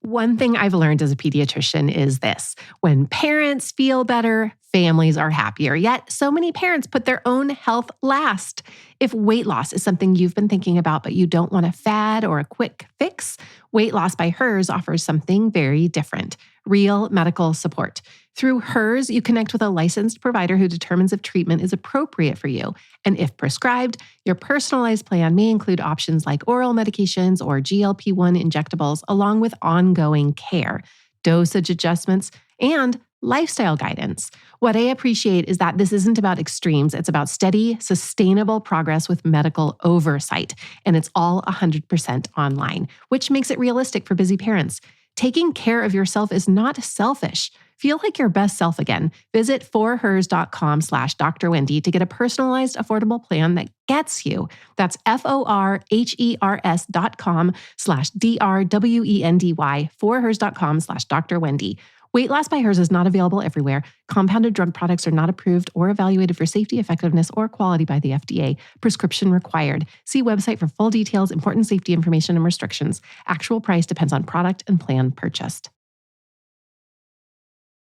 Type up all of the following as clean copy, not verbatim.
One thing I've learned as a pediatrician is this: when parents feel better, families are happier. Yet, so many parents put their own health last. If weight loss is something you've been thinking about, but you don't want a fad or a quick fix, Weight Loss by Hers offers something very different: real medical support. Through Hers, you connect with a licensed provider who determines if treatment is appropriate for you. And if prescribed, your personalized plan may include options like oral medications or GLP-1 injectables, along with ongoing care, dosage adjustments, and lifestyle guidance. What I appreciate is that this isn't about extremes. It's about steady, sustainable progress with medical oversight. And it's all 100% online, which makes it realistic for busy parents. Taking care of yourself is not selfish. Feel like your best self again. Visit forhers.com/Dr. Wendy to get a personalized, affordable plan that gets you. That's forhers.com/DRWENDY, forhers.com/Dr. Wendy. Weight Loss by Hers is not available everywhere. Compounded drug products are not approved or evaluated for safety, effectiveness, or quality by the FDA. Prescription required. See website for full details, important safety information, and restrictions. Actual price depends on product and plan purchased.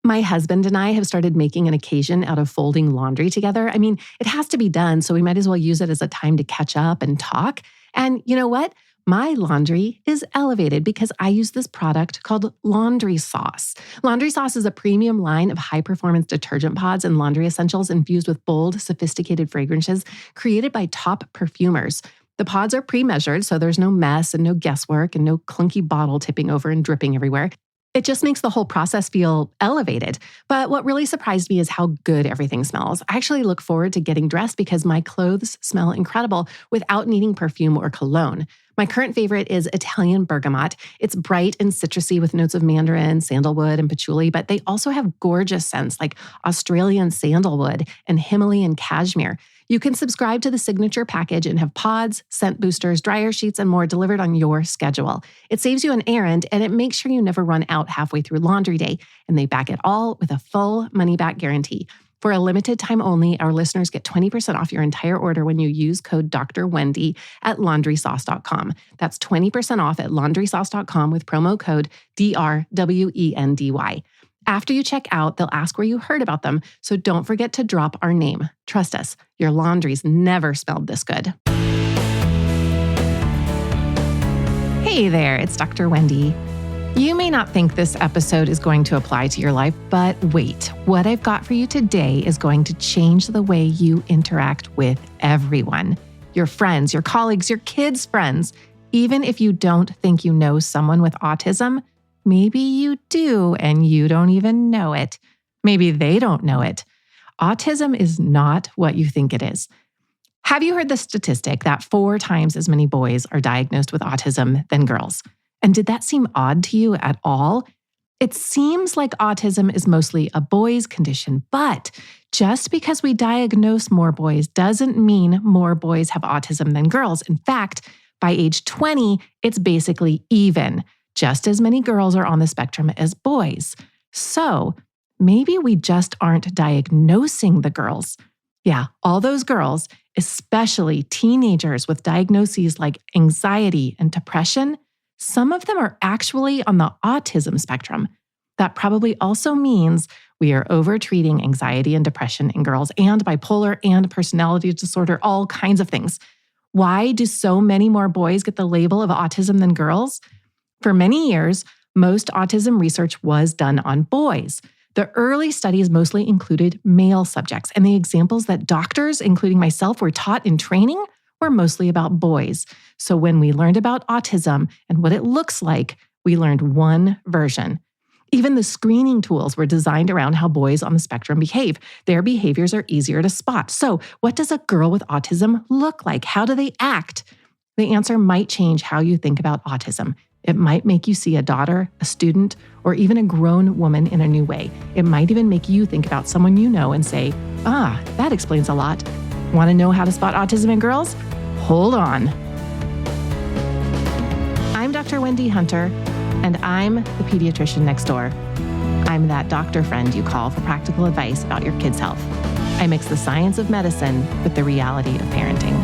My husband and I have started making an occasion out of folding laundry together. I mean, it has to be done, so we might as well use it as a time to catch up and talk. And you know what? My laundry is elevated because I use this product called Laundry Sauce. Laundry Sauce is a premium line of high-performance detergent pods and laundry essentials infused with bold, sophisticated fragrances created by top perfumers. The pods are pre-measured, so there's no mess and no guesswork and no clunky bottle tipping over and dripping everywhere. It just makes the whole process feel elevated. But what really surprised me is how good everything smells. I actually look forward to getting dressed because my clothes smell incredible without needing perfume or cologne. My current favorite is Italian bergamot. It's bright and citrusy with notes of mandarin, sandalwood, and patchouli, but they also have gorgeous scents like Australian sandalwood and Himalayan cashmere. You can subscribe to the signature package and have pods, scent boosters, dryer sheets, and more delivered on your schedule. It saves you an errand, and it makes sure you never run out halfway through laundry day. And they back it all with a full money-back guarantee. For a limited time only, our listeners get 20% off your entire order when you use code Dr. Wendy at laundrysauce.com. That's 20% off at laundrysauce.com with promo code DRWENDY. After you check out, they'll ask where you heard about them, so don't forget to drop our name. Trust us, your laundry's never smelled this good. Hey there, it's Dr. Wendy. You may not think this episode is going to apply to your life, but wait, what I've got for you today is going to change the way you interact with everyone. Your friends, your colleagues, your kids' friends. Even if you don't think you know someone with autism, maybe you do and you don't even know it. Maybe they don't know it. Autism is not what you think it is. Have you heard the statistic that 4 times as many boys are diagnosed with autism than girls? And did that seem odd to you at all? It seems like autism is mostly a boys' condition, but just because we diagnose more boys doesn't mean more boys have autism than girls. In fact, by age 20, it's basically even. Just as many girls are on the spectrum as boys. So maybe we just aren't diagnosing the girls. Yeah, all those girls, especially teenagers with diagnoses like anxiety and depression, some of them are actually on the autism spectrum. That probably also means we are over-treating anxiety and depression in girls and bipolar and personality disorder, all kinds of things. Why do so many more boys get the label of autism than girls? For many years, most autism research was done on boys. The early studies mostly included male subjects, and the examples that doctors, including myself, were taught in training were mostly about boys. So when we learned about autism and what it looks like, we learned one version. Even the screening tools were designed around how boys on the spectrum behave. Their behaviors are easier to spot. So what does a girl with autism look like? How do they act? The answer might change how you think about autism. It might make you see a daughter, a student, or even a grown woman in a new way. It might even make you think about someone you know and say, that explains a lot. Want to know how to spot autism in girls? Hold on. I'm Dr. Wendy Hunter, and I'm the pediatrician next door. I'm that doctor friend you call for practical advice about your kids' health. I mix the science of medicine with the reality of parenting.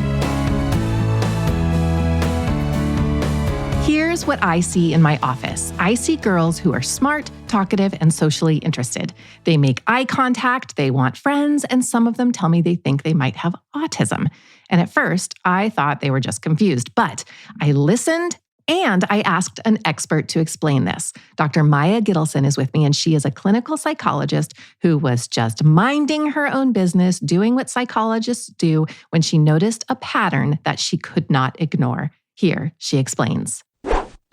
Here Here's what I see in my office. I see girls who are smart, talkative, and socially interested. They make eye contact, they want friends, and some of them tell me they think they might have autism. And at first, I thought they were just confused, but I listened and I asked an expert to explain this. Dr. Myah Gittelson is with me, and she is a clinical psychologist who was just minding her own business, doing what psychologists do when she noticed a pattern that she could not ignore. Here, she explains.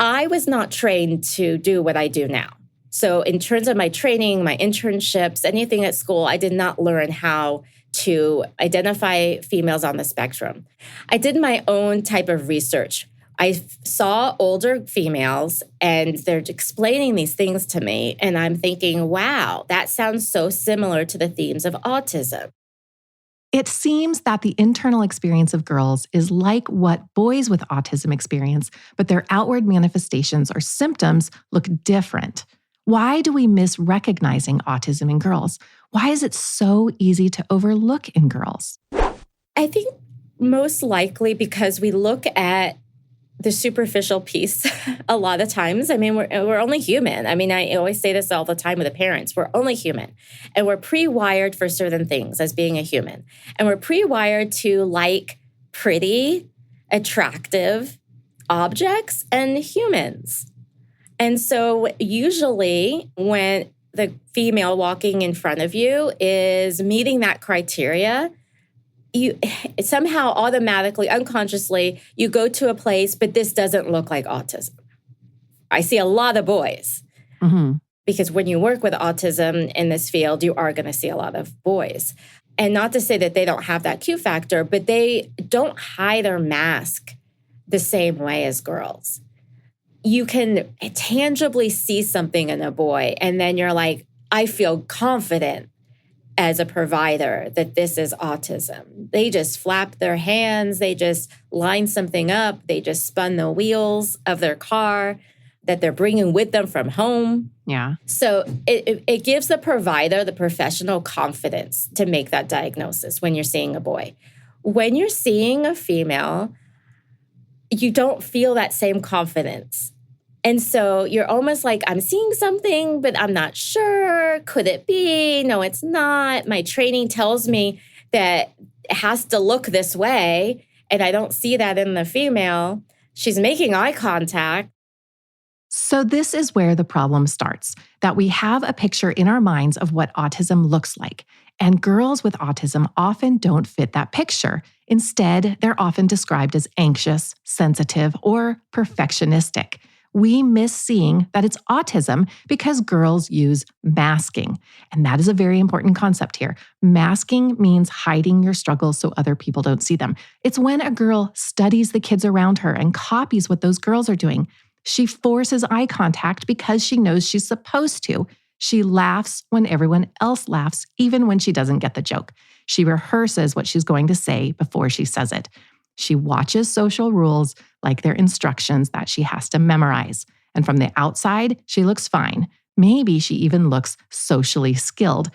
I was not trained to do what I do now. So in terms of my training, my internships, anything at school, I did not learn how to identify females on the spectrum. I did my own type of research. I saw older females and they're explaining these things to me. And I'm thinking, wow, that sounds so similar to the themes of autism. It seems that the internal experience of girls is like what boys with autism experience, but their outward manifestations or symptoms look different. Why do we miss recognizing autism in girls? Why is it so easy to overlook in girls? I think most likely because we look at the superficial piece a lot of times. I mean, we're only human. I mean, I always say this all the time with the parents. We're only human. And we're pre-wired for certain things as being a human. And we're pre-wired to like pretty, attractive objects and humans. And so usually when the female walking in front of you is meeting that criteria, you somehow automatically, unconsciously, you go to a place, but this doesn't look like autism. I see a lot of boys because when you work with autism in this field, you are going to see a lot of boys. And not to say that they don't have that Q factor, but they don't hide or mask the same way as girls. You can tangibly see something in a boy, and then you're like, I feel confident as a provider that this is autism. They just flap their hands, they just line something up, they just spun the wheels of their car that they're bringing with them from home. Yeah. So it gives the provider, the professional, confidence to make that diagnosis when you're seeing a boy. When you're seeing a female, you don't feel that same confidence. And so you're almost like, I'm seeing something, but I'm not sure. Could it be? No, it's not. My training tells me that it has to look this way, and I don't see that in the female. She's making eye contact. So this is where the problem starts, that we have a picture in our minds of what autism looks like. And girls with autism often don't fit that picture. Instead, they're often described as anxious, sensitive, or perfectionistic. We miss seeing that it's autism because girls use masking. And that is a very important concept here. Masking means hiding your struggles so other people don't see them. It's when a girl studies the kids around her and copies what those girls are doing. She forces eye contact because she knows she's supposed to. She laughs when everyone else laughs, even when she doesn't get the joke. She rehearses what she's going to say before she says it. She watches social rules like they're instructions that she has to memorize. And from the outside, she looks fine. Maybe she even looks socially skilled.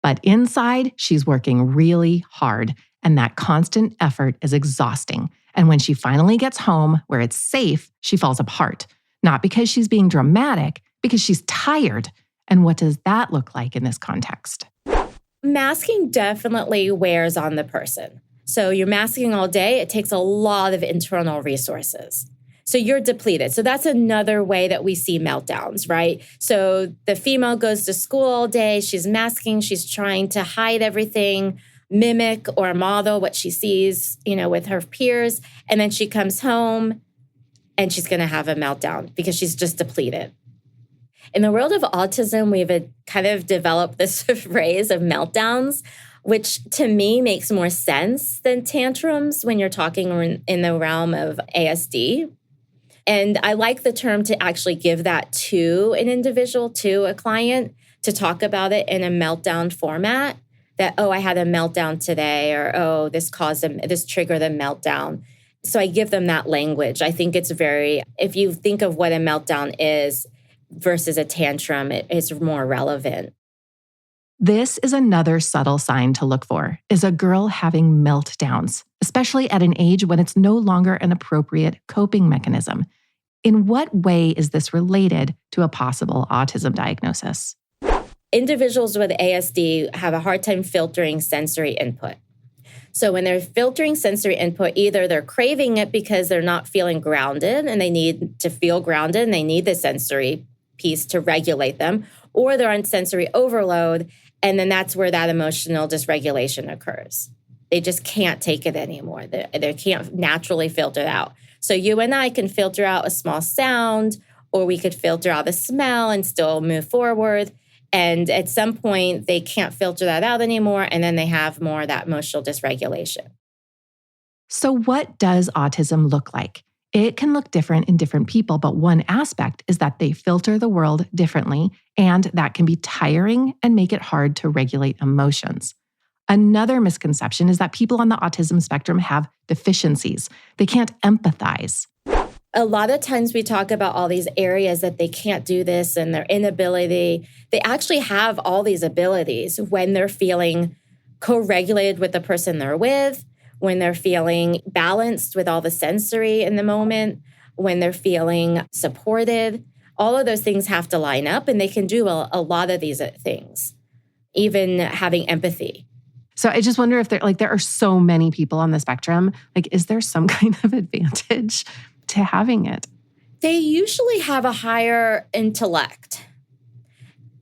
But inside, she's working really hard. And that constant effort is exhausting. And when she finally gets home where it's safe, she falls apart. Not because she's being dramatic, because she's tired. And what does that look like in this context? Masking definitely wears on the person. So you're masking all day, it takes a lot of internal resources. So you're depleted. So that's another way that we see meltdowns, right? So the female goes to school all day, she's masking, she's trying to hide everything, mimic or model what she sees, with her peers. And then she comes home and she's going to have a meltdown because she's just depleted. In the world of autism, we've kind of developed this phrase of meltdowns, which to me makes more sense than tantrums when you're talking in the realm of ASD. And I like the term to actually give that to an individual, to a client, to talk about it in a meltdown format. That, oh, I had a meltdown today, or, oh, this triggered a meltdown. So I give them that language. I think it's if you think of what a meltdown is versus a tantrum, it's more relevant. This is another subtle sign to look for, is a girl having meltdowns, especially at an age when it's no longer an appropriate coping mechanism. In what way is this related to a possible autism diagnosis? Individuals with ASD have a hard time filtering sensory input. So when they're filtering sensory input, either they're craving it because they're not feeling grounded and they need to feel grounded and they need the sensory piece to regulate them, or they're on sensory overload, and then that's where that emotional dysregulation occurs. They just can't take it anymore. They can't naturally filter it out. So you and I can filter out a small sound, or we could filter out a smell and still move forward. And at some point, they can't filter that out anymore, and then they have more of that emotional dysregulation. So what does autism look like? It can look different in different people, but one aspect is that they filter the world differently, and that can be tiring and make it hard to regulate emotions. Another misconception is that people on the autism spectrum have deficiencies. They can't empathize. A lot of times we talk about all these areas that they can't do this and their inability. They actually have all these abilities when they're feeling co-regulated with the person they're with, when they're feeling balanced with all the sensory in the moment, when they're feeling supported. All of those things have to line up, and they can do a lot of these things, even having empathy. So I just wonder if there are so many people on the spectrum, is there some kind of advantage to having it? They usually have a higher intellect.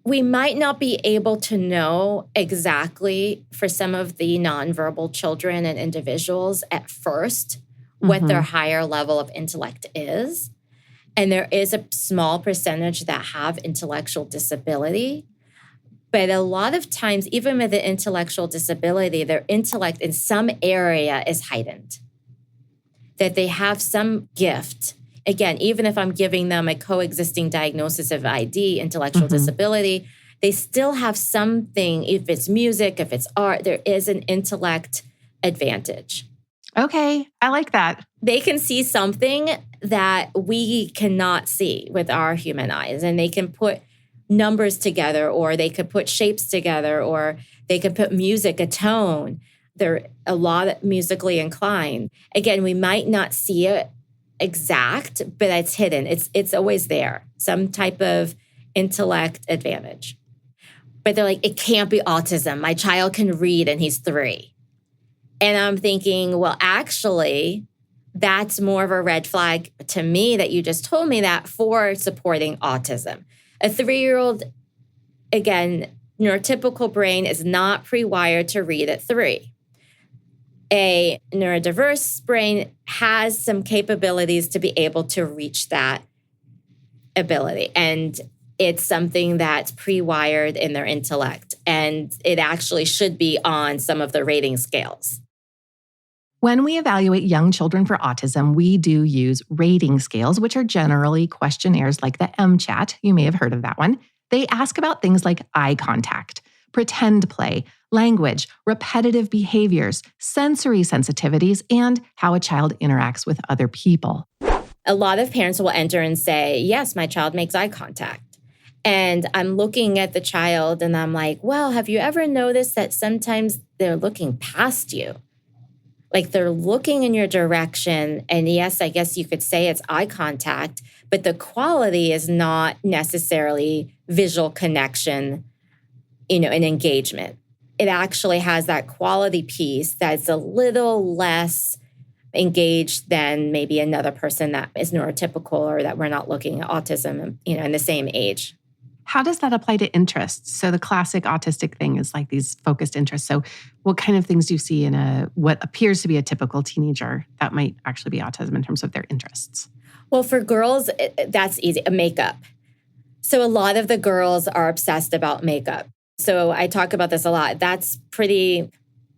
We might not be able to know exactly for some of the nonverbal children and individuals at first what their higher level of intellect is. And there is a small percentage that have intellectual disability. But a lot of times, even with the intellectual disability, their intellect in some area is heightened. That they have some gift. Again, even if I'm giving them a coexisting diagnosis of ID, intellectual disability, they still have something. If it's music, if it's art, there is an intellect advantage. Okay, I like that. They can see something that we cannot see with our human eyes, and they can put numbers together, or they could put shapes together, or they could put music, a tone. They're a lot musically inclined. Again, we might not see it exact, but it's hidden. It's always there, some type of intellect advantage. But they're like, it can't be autism. My child can read and he's 3. And I'm thinking, well, actually, that's more of a red flag to me that you just told me that for supporting autism. A 3-year-old, again, neurotypical brain is not pre-wired to read at 3. A neurodiverse brain has some capabilities to be able to reach that ability. And it's something that's pre-wired in their intellect. And it actually should be on some of the rating scales. When we evaluate young children for autism, we do use rating scales, which are generally questionnaires like the MCHAT. You may have heard of that one. They ask about things like eye contact, pretend play, language, repetitive behaviors, sensory sensitivities, and how a child interacts with other people. A lot of parents will enter and say, yes, my child makes eye contact. And I'm looking at the child and I'm like, well, have you ever noticed that sometimes they're looking past you? Like they're looking in your direction. And yes, I guess you could say it's eye contact, but the quality is not necessarily visual connection, and engagement. It actually has that quality piece that's a little less engaged than maybe another person that is neurotypical or that we're not looking at autism, in the same age. How does that apply to interests? So the classic autistic thing is like these focused interests. So what kind of things do you see in what appears to be a typical teenager that might actually be autism in terms of their interests? Well, for girls, that's easy. Makeup. So a lot of the girls are obsessed about makeup. So I talk about this a lot. That's pretty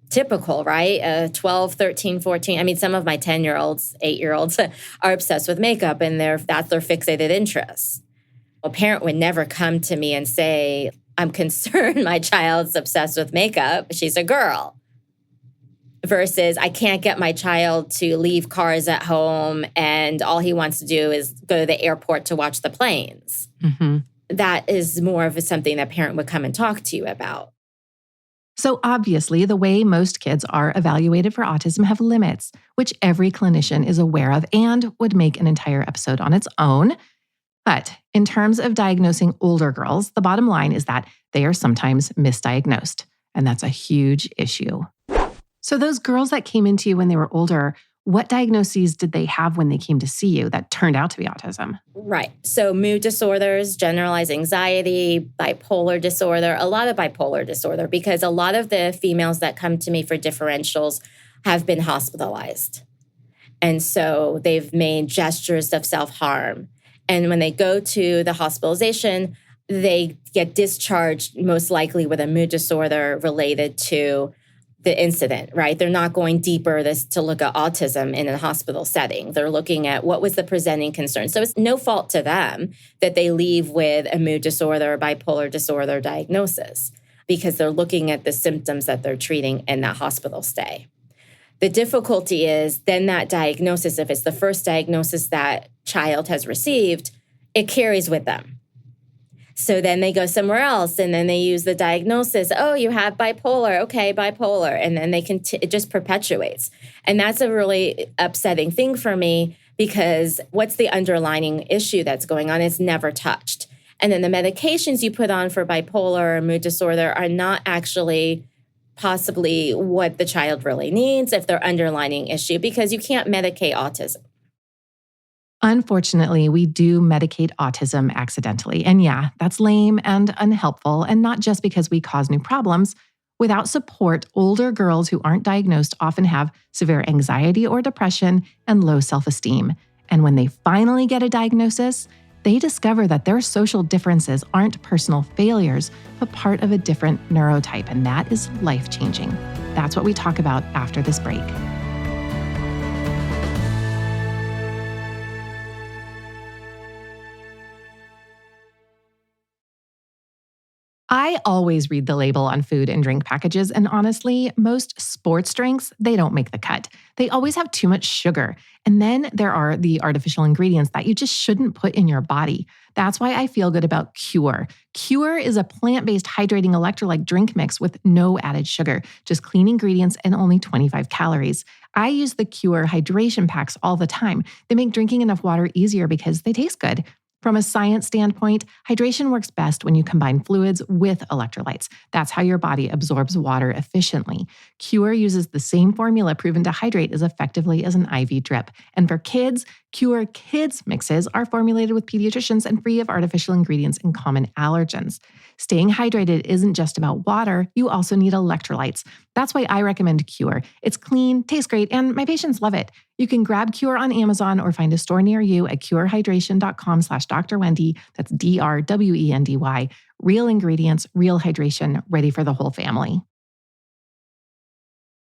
typical, right? 12, 13, 14. I mean, some of my 10-year-olds, 8-year-olds are obsessed with makeup, and that's their fixated interests. A parent would never come to me and say, I'm concerned my child's obsessed with makeup. She's a girl. Versus, I can't get my child to leave cars at home and all he wants to do is go to the airport to watch the planes. That is more of something that a parent would come and talk to you about. So obviously, the way most kids are evaluated for autism have limits, which every clinician is aware of and would make an entire episode on its own. But in terms of diagnosing older girls, the bottom line is that they are sometimes misdiagnosed, and that's a huge issue. So those girls that came into you when they were older, what diagnoses did they have when they came to see you that turned out to be autism? Right. So mood disorders, generalized anxiety, bipolar disorder, a lot of bipolar disorder, because a lot of the females that come to me for differentials have been hospitalized. And so they've made gestures of self-harm. And when they go to the hospitalization, they get discharged most likely with a mood disorder related to the incident, right? They're not going deeper to look at autism in a hospital setting. They're looking at what was the presenting concern. So it's no fault to them that they leave with a mood disorder or bipolar disorder diagnosis because they're looking at the symptoms that they're treating in that hospital stay. The difficulty is then that diagnosis, if it's the first diagnosis that child has received, it carries with them. So then they go somewhere else and then they use the diagnosis. Oh, you have bipolar. Okay, bipolar. And then it just perpetuates. And that's a really upsetting thing for me because what's the underlying issue that's going on? It's never touched. And then the medications you put on for bipolar or mood disorder are not actually possibly what the child really needs if their underlying issue, because you can't medicate autism. Unfortunately, we do medicate autism accidentally. And yeah, that's lame and unhelpful, and not just because we cause new problems. Without support, older girls who aren't diagnosed often have severe anxiety or depression and low self-esteem. And when they finally get a diagnosis, they discover that their social differences aren't personal failures, but part of a different neurotype, and that is life-changing. That's what we talk about after this break. I always read the label on food and drink packages, and honestly, most sports drinks, they don't make the cut. They always have too much sugar. And then there are the artificial ingredients that you just shouldn't put in your body. That's why I feel good about Cure. Cure is a plant-based hydrating electrolyte drink mix with no added sugar, just clean ingredients and only 25 calories. I use the Cure hydration packs all the time. They make drinking enough water easier because they taste good. From a science standpoint, hydration works best when you combine fluids with electrolytes. That's how your body absorbs water efficiently. Cure uses the same formula proven to hydrate as effectively as an IV drip. And for kids, Cure Kids mixes are formulated with pediatricians and free of artificial ingredients and common allergens. Staying hydrated isn't just about water, you also need electrolytes. That's why I recommend Cure. It's clean, tastes great, and my patients love it. You can grab Cure on Amazon or find a store near you at curehydration.com/Dr. Wendy. That's DRWENDY. Real ingredients, real hydration, ready for the whole family.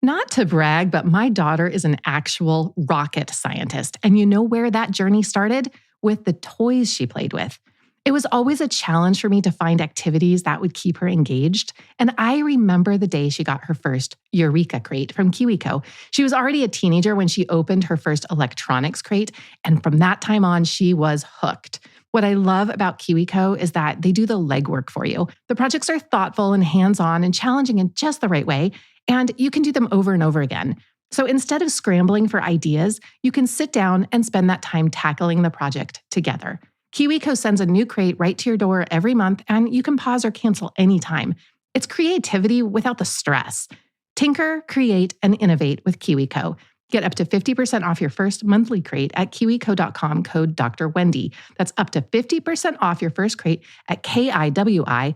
Not to brag, but my daughter is an actual rocket scientist. And you know where that journey started? With the toys she played with. It was always a challenge for me to find activities that would keep her engaged. And I remember the day she got her first Eureka crate from KiwiCo. She was already a teenager when she opened her first electronics crate. And from that time on, she was hooked. What I love about KiwiCo is that they do the legwork for you. The projects are thoughtful and hands-on and challenging in just the right way. And you can do them over and over again. So instead of scrambling for ideas, you can sit down and spend that time tackling the project together. KiwiCo sends a new crate right to your door every month, and you can pause or cancel anytime. It's creativity without the stress. Tinker, create, and innovate with KiwiCo. Get up to 50% off your first monthly crate at kiwico.com, code Dr. Wendy. That's up to 50% off your first crate at kiwico.com,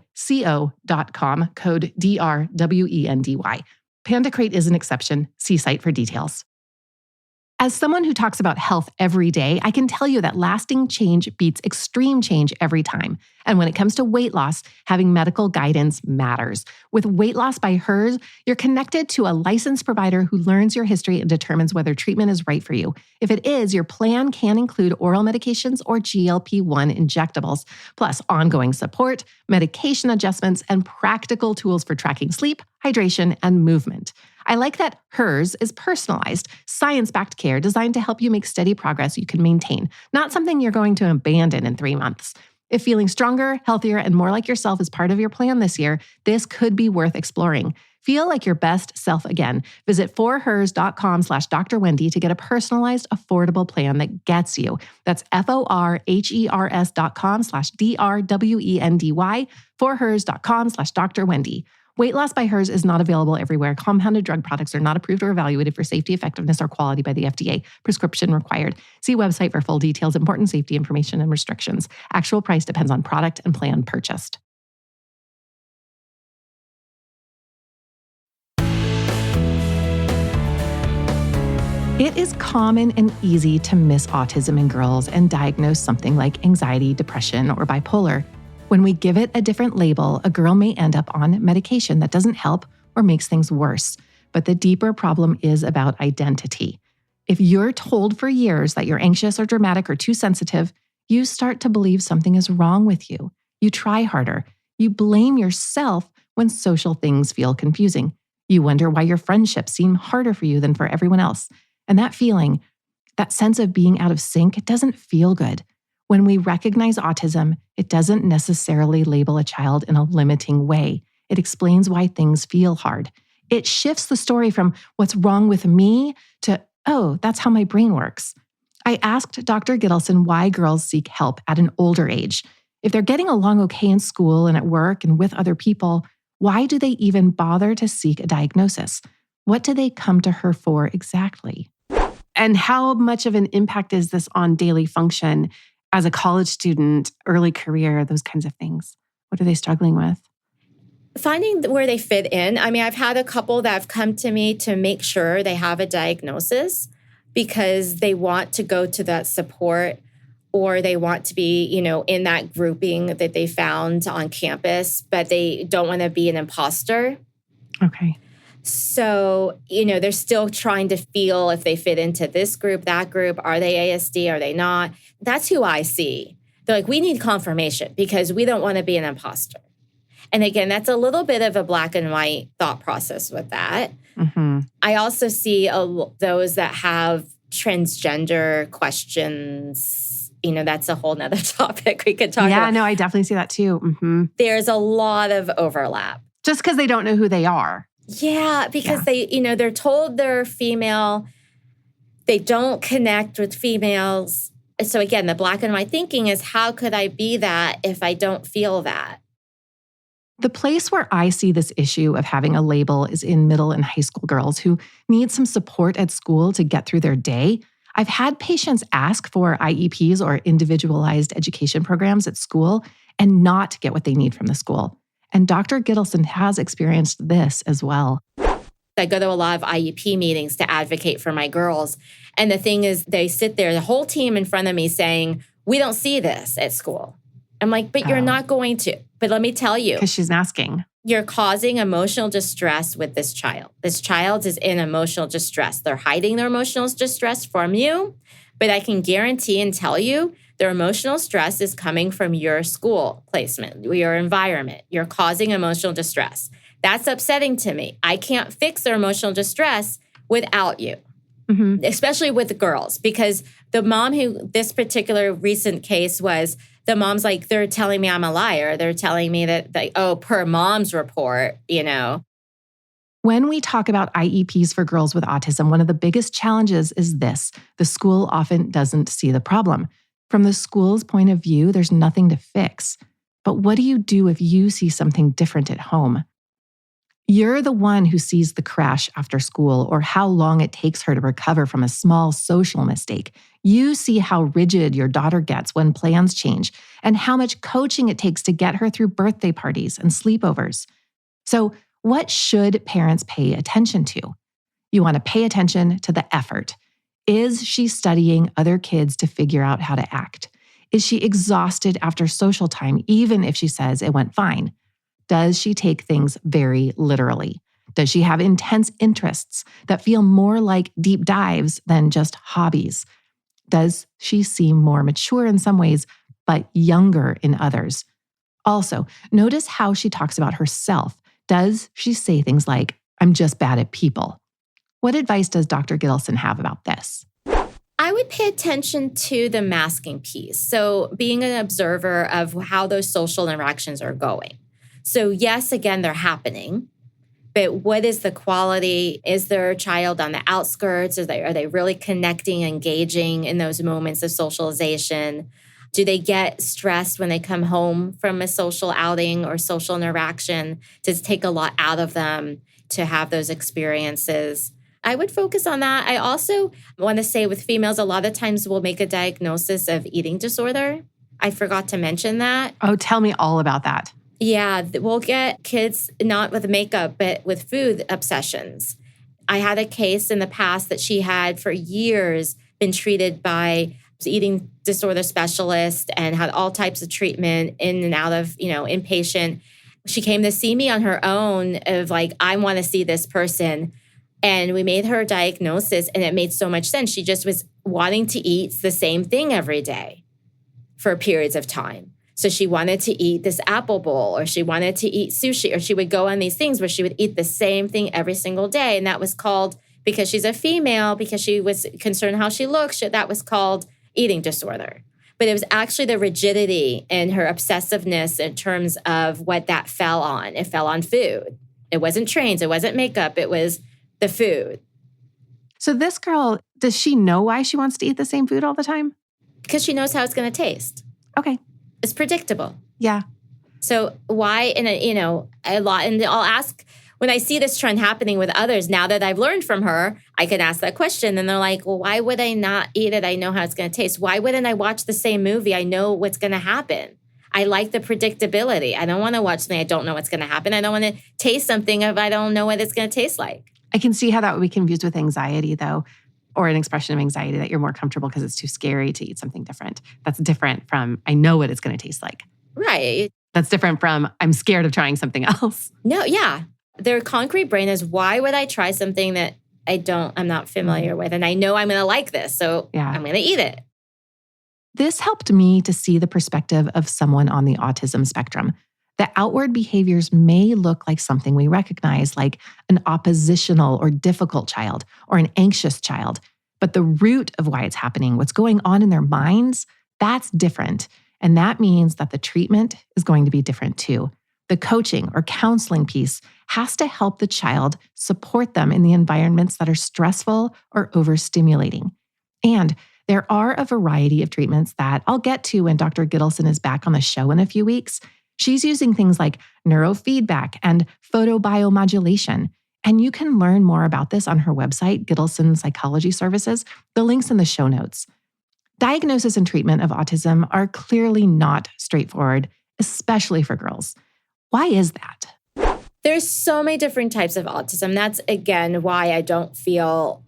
code DRWENDY. Panda Crate is an exception. See site for details. As someone who talks about health every day, I can tell you that lasting change beats extreme change every time. And when it comes to weight loss, having medical guidance matters. With Weight Loss by Hers, you're connected to a licensed provider who learns your history and determines whether treatment is right for you. If it is, your plan can include oral medications or GLP-1 injectables, plus ongoing support, medication adjustments, and practical tools for tracking sleep, hydration, and movement. I like that Hers is personalized, science-backed care designed to help you make steady progress you can maintain, not something you're going to abandon in 3 months. If feeling stronger, healthier, and more like yourself is part of your plan this year, this could be worth exploring. Feel like your best self again. Visit forhers.com/Dr. Wendy to get a personalized, affordable plan that gets you. That's forhers.com/DRWENDY, forhers.com/Dr. Wendy. Weight loss by Hers is not available everywhere. Compounded drug products are not approved or evaluated for safety, effectiveness, or quality by the FDA. Prescription required. See website for full details, important safety information, and restrictions. Actual price depends on product and plan purchased. It is common and easy to miss autism in girls and diagnose something like anxiety, depression, or bipolar. When we give it a different label, a girl may end up on medication that doesn't help or makes things worse. But the deeper problem is about identity. If you're told for years that you're anxious or dramatic or too sensitive, you start to believe something is wrong with you. You try harder. You blame yourself when social things feel confusing. You wonder why your friendships seem harder for you than for everyone else. And that feeling, that sense of being out of sync, it doesn't feel good. When we recognize autism, it doesn't necessarily label a child in a limiting way. It explains why things feel hard. It shifts the story from what's wrong with me to, oh, that's how my brain works. I asked Dr. Gittelson why girls seek help at an older age. If they're getting along okay in school and at work and with other people, why do they even bother to seek a diagnosis? What do they come to her for exactly? And how much of an impact is this on daily function as a college student, early career, those kinds of things? What are they struggling with? Finding where they fit in. I mean, I've had a couple that have come to me to make sure they have a diagnosis because they want to go to that support or they want to be, in that grouping that they found on campus, but they don't want to be an imposter. Okay. So, they're still trying to feel if they fit into this group, that group. Are they ASD? Are they not? That's who I see. They're like, we need confirmation because we don't want to be an imposter. And again, that's a little bit of a black and white thought process with that. Mm-hmm. I also see those that have transgender questions. That's a whole nother topic we could talk about. Yeah, no, I definitely see that too. Mm-hmm. There's a lot of overlap. Just because they don't know who they are. Yeah, because they're told they're female. They don't connect with females. So again, the black and white thinking is, how could I be that if I don't feel that? The place where I see this issue of having a label is in middle and high school girls who need some support at school to get through their day. I've had patients ask for IEPs or individualized education programs at school and not get what they need from the school. And Dr. Gittelson has experienced this as well. I go to a lot of IEP meetings to advocate for my girls. And the thing is, they sit there, the whole team in front of me saying, we don't see this at school. I'm like, but you're not going to. But let me tell you. Because she's asking. You're causing emotional distress with this child. This child is in emotional distress. They're hiding their emotional distress from you. But I can guarantee and tell you, their emotional stress is coming from your school placement, your environment. You're causing emotional distress. That's upsetting to me. I can't fix their emotional distress without you, especially with the girls, because the mom this particular recent case was, the mom's like, they're telling me I'm a liar. They're telling me that, per mom's report, When we talk about IEPs for girls with autism, one of the biggest challenges is this: the school often doesn't see the problem. From the school's point of view, there's nothing to fix. But what do you do if you see something different at home? You're the one who sees the crash after school or how long it takes her to recover from a small social mistake. You see how rigid your daughter gets when plans change and how much coaching it takes to get her through birthday parties and sleepovers. So, what should parents pay attention to? You want to pay attention to the effort. Is she studying other kids to figure out how to act? Is she exhausted after social time, even if she says it went fine? Does she take things very literally? Does she have intense interests that feel more like deep dives than just hobbies? Does she seem more mature in some ways, but younger in others? Also, notice how she talks about herself. Does she say things like, I'm just bad at people? What advice does Dr. Gittelson have about this? I would pay attention to the masking piece. So being an observer of how those social interactions are going. So yes, again, they're happening, but what is the quality? Is their child on the outskirts? Are they really connecting, engaging in those moments of socialization? Do they get stressed when they come home from a social outing or social interaction? Does it take a lot out of them to have those experiences? I would focus on that. I also want to say with females, a lot of times we'll make a diagnosis of eating disorder. I forgot to mention that. Oh, tell me all about that. Yeah, we'll get kids not with makeup, but with food obsessions. I had a case in the past that she had for years been treated by eating disorder specialist and had all types of treatment in and out of, inpatient. She came to see me on her own of like, I want to see this person. And we made her a diagnosis and it made so much sense. She just was wanting to eat the same thing every day for periods of time. So she wanted to eat this apple bowl, or she wanted to eat sushi, or she would go on these things where she would eat the same thing every single day. And that was called, because she's a female, because she was concerned how she looks, that was called eating disorder. But it was actually the rigidity and her obsessiveness in terms of what that fell on. It fell on food. It wasn't trains. It wasn't makeup. It was the food. So this girl, does she know why she wants to eat the same food all the time? Because she knows how it's going to taste. Okay. It's predictable. Yeah. So why, a lot, and I'll ask, when I see this trend happening with others, now that I've learned from her, I can ask that question. And they're like, well, why would I not eat it? I know how it's going to taste. Why wouldn't I watch the same movie? I know what's going to happen. I like the predictability. I don't want to watch something I don't know what's going to happen. I don't want to taste something if I don't know what it's going to taste like. I can see how that would be confused with anxiety, though, or an expression of anxiety that you're more comfortable because it's too scary to eat something different. That's different from, I know what it's going to taste like. Right. That's different from, I'm scared of trying something else. No, yeah. Their concrete brain is, why would I try something that I'm not familiar with? And I know I'm going to like this, so I'm going to eat it. This helped me to see the perspective of someone on the autism spectrum. The outward behaviors may look like something we recognize, like an oppositional or difficult child or an anxious child. But the root of why it's happening, what's going on in their minds, that's different. And that means that the treatment is going to be different too. The coaching or counseling piece has to help the child support them in the environments that are stressful or overstimulating. And there are a variety of treatments that I'll get to when Dr. Gittelson is back on the show in a few weeks. She's using things like neurofeedback and photobiomodulation. And you can learn more about this on her website, Gittelson Psychology Services. The link's in the show notes. Diagnosis and treatment of autism are clearly not straightforward, especially for girls. Why is that? There's so many different types of autism. That's, again, why I don't feel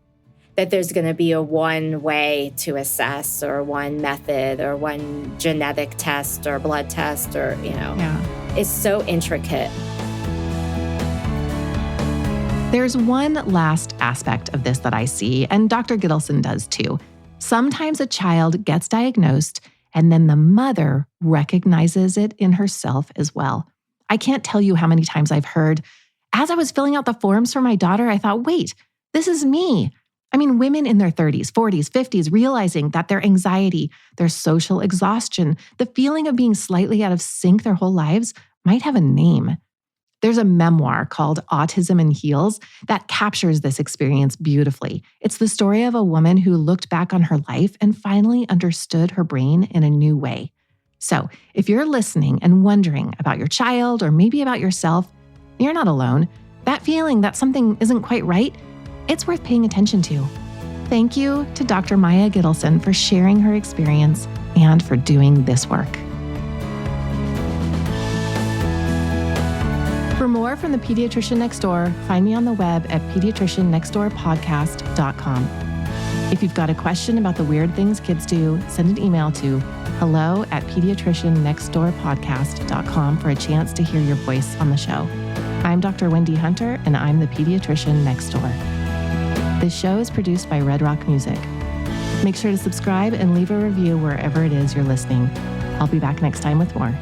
that there's going to be a one way to assess or one method or one genetic test or blood test or, It's so intricate. There's one last aspect of this that I see, and Dr. Gittelson does too. Sometimes a child gets diagnosed and then the mother recognizes it in herself as well. I can't tell you how many times I've heard, as I was filling out the forms for my daughter, I thought, wait, this is me. I mean, women in their 30s, 40s, 50s, realizing that their anxiety, their social exhaustion, the feeling of being slightly out of sync their whole lives might have a name. There's a memoir called Autism in Heels that captures this experience beautifully. It's the story of a woman who looked back on her life and finally understood her brain in a new way. So if you're listening and wondering about your child or maybe about yourself, you're not alone. That feeling that something isn't quite right, it's worth paying attention to. Thank you to Dr. Myah Gittelson for sharing her experience and for doing this work. For more from the Pediatrician Next Door, find me on the web at pediatriciannextdoorpodcast.com. If you've got a question about the weird things kids do, send an email to hello@pediatriciannextdoorpodcast.com for a chance to hear your voice on the show. I'm Dr. Wendy Hunter, and I'm the Pediatrician Next Door. This show is produced by Red Rock Music. Make sure to subscribe and leave a review wherever it is you're listening. I'll be back next time with more.